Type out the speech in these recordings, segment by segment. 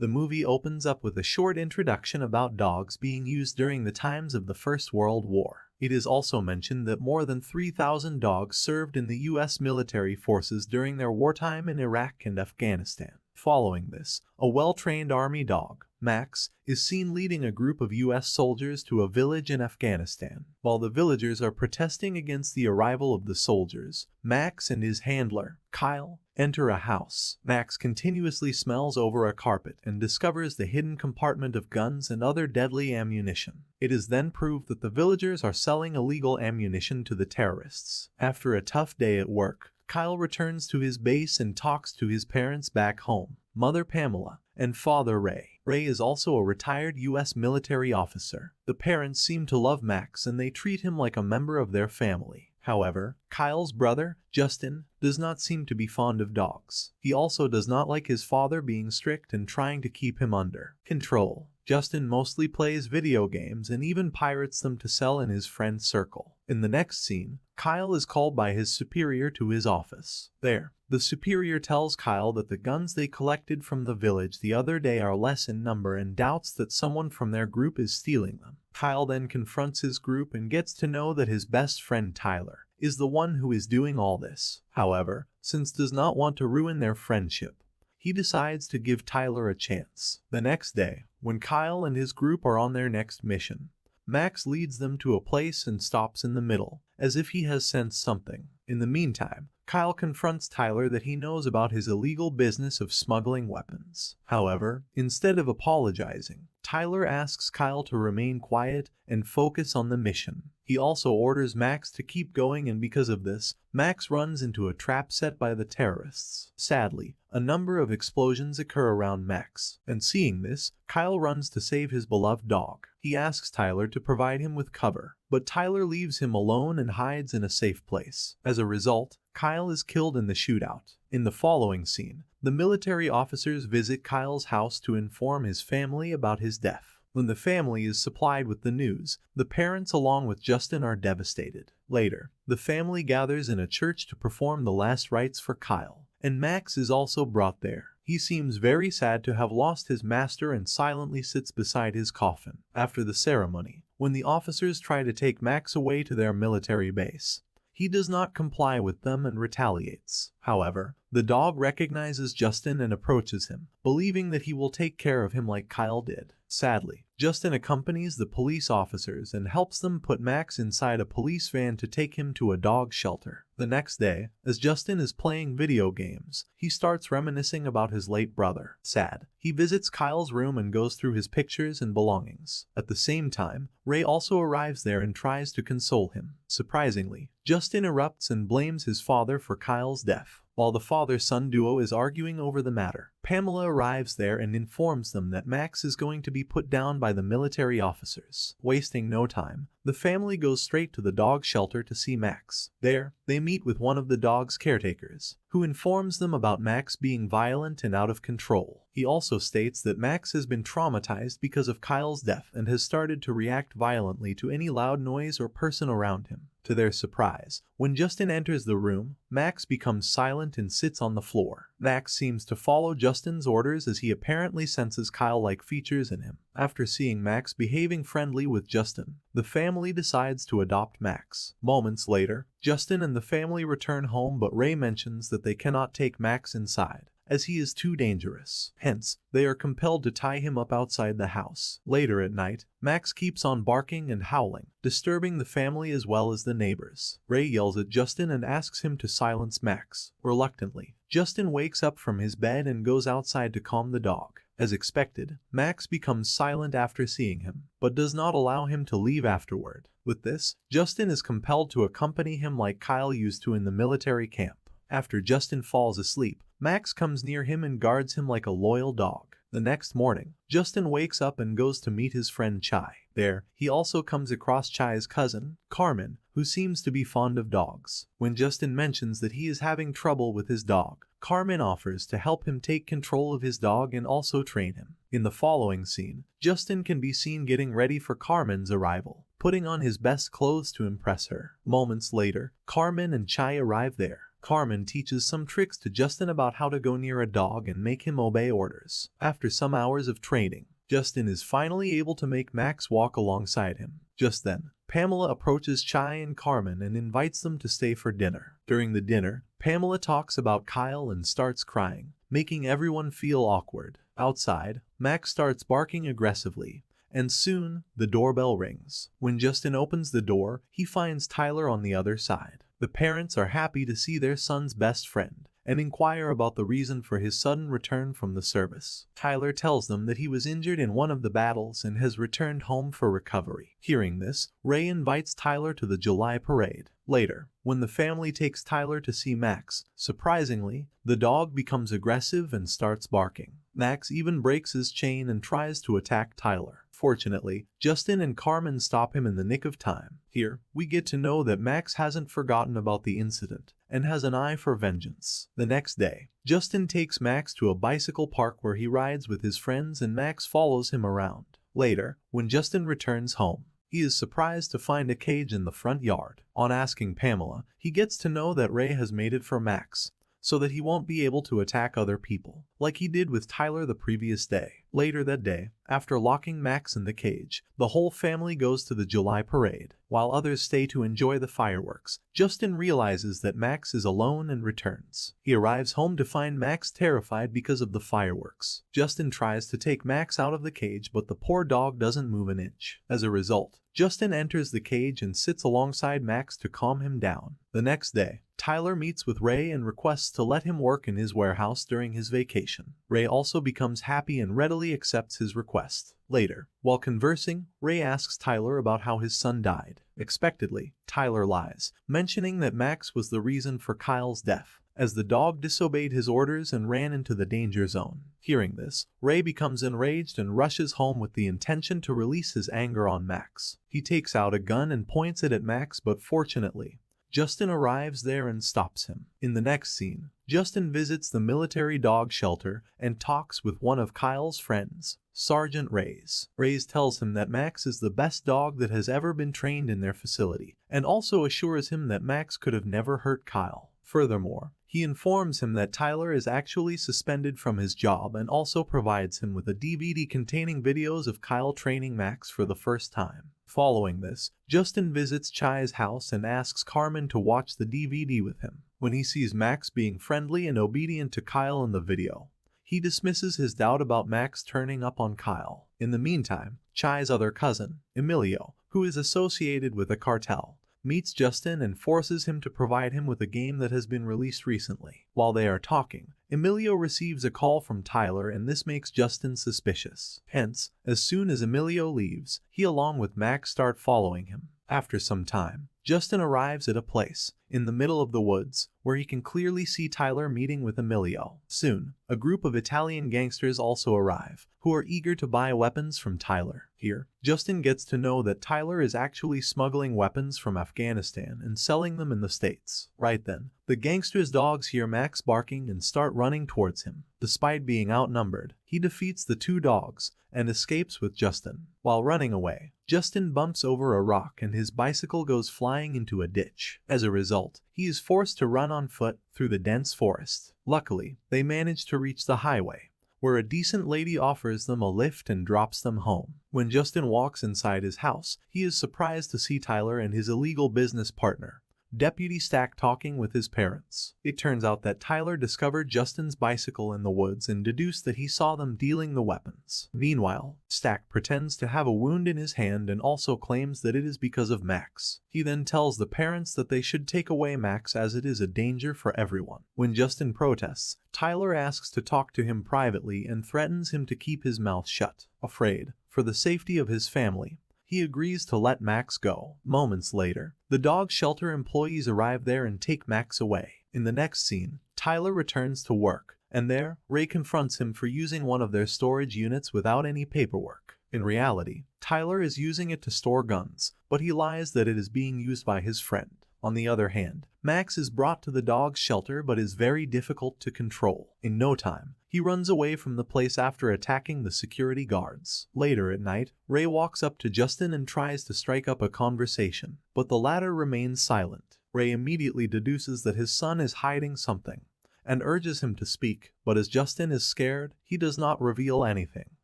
The movie opens up with a short introduction about dogs being used during the times of the First World War. It is also mentioned that more than 3,000 dogs served in the U.S. military forces during their wartime in Iraq and Afghanistan. Following this, a well-trained army dog, Max, is seen leading a group of U.S. soldiers to a village in Afghanistan. While the villagers are protesting against the arrival of the soldiers, Max and his handler, Kyle, enter a house. Max continuously smells over a carpet and discovers the hidden compartment of guns and other deadly ammunition. It is then proved that the villagers are selling illegal ammunition to the terrorists. After a tough day at work, Kyle returns to his base and talks to his parents back home, Mother Pamela and Father Ray. Ray is also a retired U.S. military officer. The parents seem to love Max and they treat him like a member of their family. However, Kyle's brother, Justin, does not seem to be fond of dogs. He also does not like his father being strict and trying to keep him under control. Justin mostly plays video games and even pirates them to sell in his friend circle. In the next scene, Kyle is called by his superior to his office. There, the superior tells Kyle that the guns they collected from the village the other day are less in number and doubts that someone from their group is stealing them. Kyle then confronts his group and gets to know that his best friend Tyler is the one who is doing all this. However, since does not want to ruin their friendship, he decides to give Tyler a chance. The next day, when Kyle and his group are on their next mission, Max leads them to a place and stops in the middle, as if he has sensed something. In the meantime, Kyle confronts Tyler that he knows about his illegal business of smuggling weapons. However, instead of apologizing, Tyler asks Kyle to remain quiet and focus on the mission. He also orders Max to keep going, and because of this, Max runs into a trap set by the terrorists. Sadly, a number of explosions occur around Max, and seeing this, Kyle runs to save his beloved dog. He asks Tyler to provide him with cover, but Tyler leaves him alone and hides in a safe place. As a result, Kyle is killed in the shootout. In the following scene, the military officers visit Kyle's house to inform his family about his death. When the family is supplied with the news, the parents along with Justin are devastated. Later, the family gathers in a church to perform the last rites for Kyle, and Max is also brought there. He seems very sad to have lost his master and silently sits beside his coffin. After the ceremony, when the officers try to take Max away to their military base, he does not comply with them and retaliates. However, the dog recognizes Justin and approaches him, believing that he will take care of him like Kyle did. Sadly, Justin accompanies the police officers and helps them put Max inside a police van to take him to a dog shelter. The next day, as Justin is playing video games, he starts reminiscing about his late brother. Sad, he visits Kyle's room and goes through his pictures and belongings. At the same time, Ray also arrives there and tries to console him. Surprisingly, Justin erupts and blames his father for Kyle's death. While the father-son duo is arguing over the matter, Pamela arrives there and informs them that Max is going to be put down by the military officers. Wasting no time, the family goes straight to the dog shelter to see Max. There, they meet with one of the dog's caretakers, who informs them about Max being violent and out of control. He also states that Max has been traumatized because of Kyle's death and has started to react violently to any loud noise or person around him. To their surprise, when Justin enters the room, Max becomes silent and sits on the floor. Max seems to follow Justin's orders as he apparently senses Kyle-like features in him. After seeing Max behaving friendly with Justin, the family decides to adopt Max. Moments later, Justin and the family return home, but Ray mentions that they cannot take Max inside, as he is too dangerous. Hence, they are compelled to tie him up outside the house. Later at night, Max keeps on barking and howling, disturbing the family as well as the neighbors. Ray yells at Justin and asks him to silence Max. Reluctantly, Justin wakes up from his bed and goes outside to calm the dog. As expected, Max becomes silent after seeing him, but does not allow him to leave afterward. With this, Justin is compelled to accompany him like Kyle used to in the military camp. After Justin falls asleep, Max comes near him and guards him like a loyal dog. The next morning, Justin wakes up and goes to meet his friend Chai. There, he also comes across Chai's cousin, Carmen, who seems to be fond of dogs. When Justin mentions that he is having trouble with his dog, Carmen offers to help him take control of his dog and also train him. In the following scene, Justin can be seen getting ready for Carmen's arrival, putting on his best clothes to impress her. Moments later, Carmen and Chai arrive there. Carmen teaches some tricks to Justin about how to go near a dog and make him obey orders. After some hours of training, Justin is finally able to make Max walk alongside him. Just then, Pamela approaches Chai and Carmen and invites them to stay for dinner. During the dinner, Pamela talks about Kyle and starts crying, making everyone feel awkward. Outside, Max starts barking aggressively, and soon, the doorbell rings. When Justin opens the door, he finds Tyler on the other side. The parents are happy to see their son's best friend and inquire about the reason for his sudden return from the service. Tyler tells them that he was injured in one of the battles and has returned home for recovery. Hearing this, Ray invites Tyler to the July parade. Later, when the family takes Tyler to see Max, surprisingly, the dog becomes aggressive and starts barking. Max even breaks his chain and tries to attack Tyler. Fortunately, Justin and Carmen stop him in the nick of time. Here, we get to know that Max hasn't forgotten about the incident and has an eye for vengeance. The next day, Justin takes Max to a bicycle park where he rides with his friends and Max follows him around. Later, when Justin returns home, he is surprised to find a cage in the front yard. On asking Pamela, he gets to know that Ray has made it for Max, so that he won't be able to attack other people, like he did with Tyler the previous day. Later that day, after locking Max in the cage, the whole family goes to the July parade. While others stay to enjoy the fireworks, Justin realizes that Max is alone and returns. He arrives home to find Max terrified because of the fireworks. Justin tries to take Max out of the cage, but the poor dog doesn't move an inch. As a result, Justin enters the cage and sits alongside Max to calm him down. The next day, Tyler meets with Ray and requests to let him work in his warehouse during his vacation. Ray also becomes happy and readily accepts his request. Later, while conversing, Ray asks Tyler about how his son died. Expectedly, Tyler lies, mentioning that Max was the reason for Kyle's death, as the dog disobeyed his orders and ran into the danger zone. Hearing this, Ray becomes enraged and rushes home with the intention to release his anger on Max. He takes out a gun and points it at Max, but fortunately, Justin arrives there and stops him. In the next scene, Justin visits the military dog shelter and talks with one of Kyle's friends, Sergeant Reyes. Reyes tells him that Max is the best dog that has ever been trained in their facility, and also assures him that Max could have never hurt Kyle. Furthermore, he informs him that Tyler is actually suspended from his job and also provides him with a DVD containing videos of Kyle training Max for the first time. Following this, Justin visits Chai's house and asks Carmen to watch the DVD with him. When he sees Max being friendly and obedient to Kyle in the video, he dismisses his doubt about Max turning up on Kyle. In the meantime, Chai's other cousin, Emilio, who is associated with a cartel, meets Justin and forces him to provide him with a game that has been released recently. While they are talking, Emilio receives a call from Tyler, and this makes Justin suspicious. Hence, as soon as Emilio leaves, he along with Max start following him. After some time, Justin arrives at a place in the middle of the woods where he can clearly see Tyler meeting with Emilio. Soon, a group of Italian gangsters also arrive, who are eager to buy weapons from Tyler. Here, Justin gets to know that Tyler is actually smuggling weapons from Afghanistan and selling them in the States. Right then, the gangsters' dogs hear Max barking and start running towards him. Despite being outnumbered, he defeats the two dogs and escapes with Justin. While running away, Justin bumps over a rock and his bicycle goes flying into a ditch. As a result, he is forced to run on foot through the dense forest. Luckily, they manage to reach the highway, where a decent lady offers them a lift and drops them home. When Justin walks inside his house, he is surprised to see Tyler and his illegal business partner, Deputy Stack, talking with his parents. It turns out that Tyler discovered Justin's bicycle in the woods and deduced that he saw them dealing the weapons. Meanwhile, Stack pretends to have a wound in his hand and also claims that it is because of Max. He then tells the parents that they should take away Max as it is a danger for everyone. When Justin protests, Tyler asks to talk to him privately and threatens him to keep his mouth shut. Afraid for the safety of his family, he agrees to let Max go. Moments later, the dog shelter employees arrive there and take Max away. In the next scene, Tyler returns to work, and there, Ray confronts him for using one of their storage units without any paperwork. In reality, Tyler is using it to store guns, but he lies that it is being used by his friend. On the other hand, Max is brought to the dog's shelter but is very difficult to control. In no time, he runs away from the place after attacking the security guards. Later at night, Ray walks up to Justin and tries to strike up a conversation, but the latter remains silent. Ray immediately deduces that his son is hiding something and urges him to speak, but as Justin is scared, he does not reveal anything.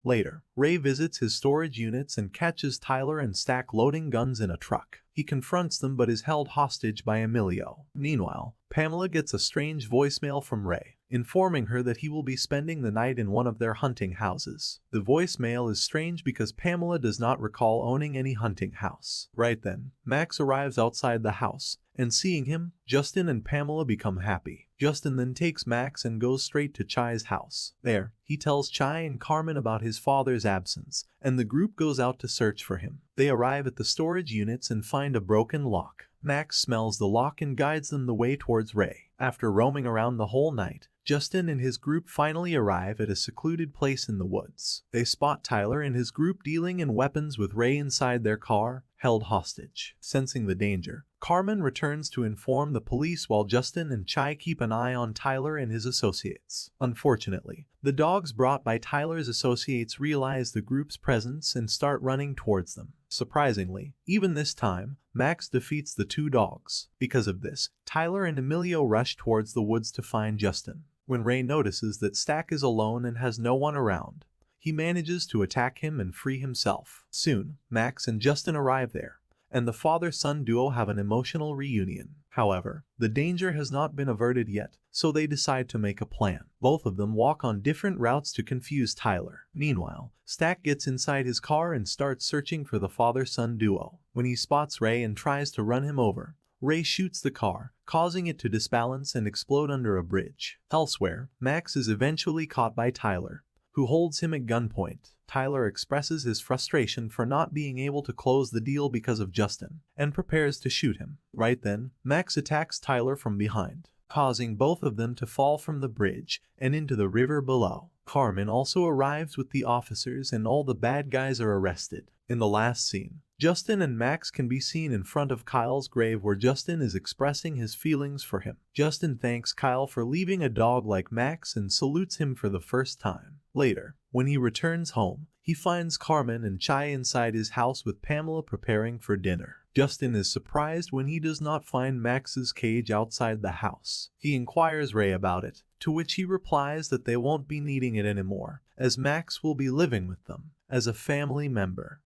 Later, Ray visits his storage units and catches Tyler and Stack loading guns in a truck. He confronts them but is held hostage by Emilio. Meanwhile, Pamela gets a strange voicemail from Ray, informing her that he will be spending the night in one of their hunting houses. The voicemail is strange because Pamela does not recall owning any hunting house. Right then, Max arrives outside the house, and seeing him, Justin and Pamela become happy. Justin then takes Max and goes straight to Chai's house. There, he tells Chai and Carmen about his father's absence, and the group goes out to search for him. They arrive at the storage units and find a broken lock. Max smells the lock and guides them the way towards Ray. After roaming around the whole night, Justin and his group finally arrive at a secluded place in the woods. They spot Tyler and his group dealing in weapons with Ray inside their car, held hostage. Sensing the danger, Carmen returns to inform the police while Justin and Chai keep an eye on Tyler and his associates. Unfortunately, the dogs brought by Tyler's associates realize the group's presence and start running towards them. Surprisingly, even this time, Max defeats the two dogs. Because of this, Tyler and Emilio rush towards the woods to find Justin. When Ray notices that Stack is alone and has no one around, he manages to attack him and free himself. Soon, Max and Justin arrive there, and the father-son duo have an emotional reunion. However, the danger has not been averted yet, so they decide to make a plan. Both of them walk on different routes to confuse Tyler. Meanwhile, Stack gets inside his car and starts searching for the father-son duo. When he spots Ray and tries to run him over, Ray shoots the car, causing it to disbalance and explode under a bridge. Elsewhere, Max is eventually caught by Tyler, who holds him at gunpoint. Tyler expresses his frustration for not being able to close the deal because of Justin, and prepares to shoot him. Right then, Max attacks Tyler from behind, causing both of them to fall from the bridge and into the river below. Carmen also arrives with the officers and all the bad guys are arrested. In the last scene, Justin and Max can be seen in front of Kyle's grave where Justin is expressing his feelings for him. Justin thanks Kyle for leaving a dog like Max and salutes him for the first time. Later, when he returns home, he finds Carmen and Chai inside his house with Pamela preparing for dinner. Justin is surprised when he does not find Max's cage outside the house. He inquires Ray about it, to which he replies that they won't be needing it anymore, as Max will be living with them as a family member.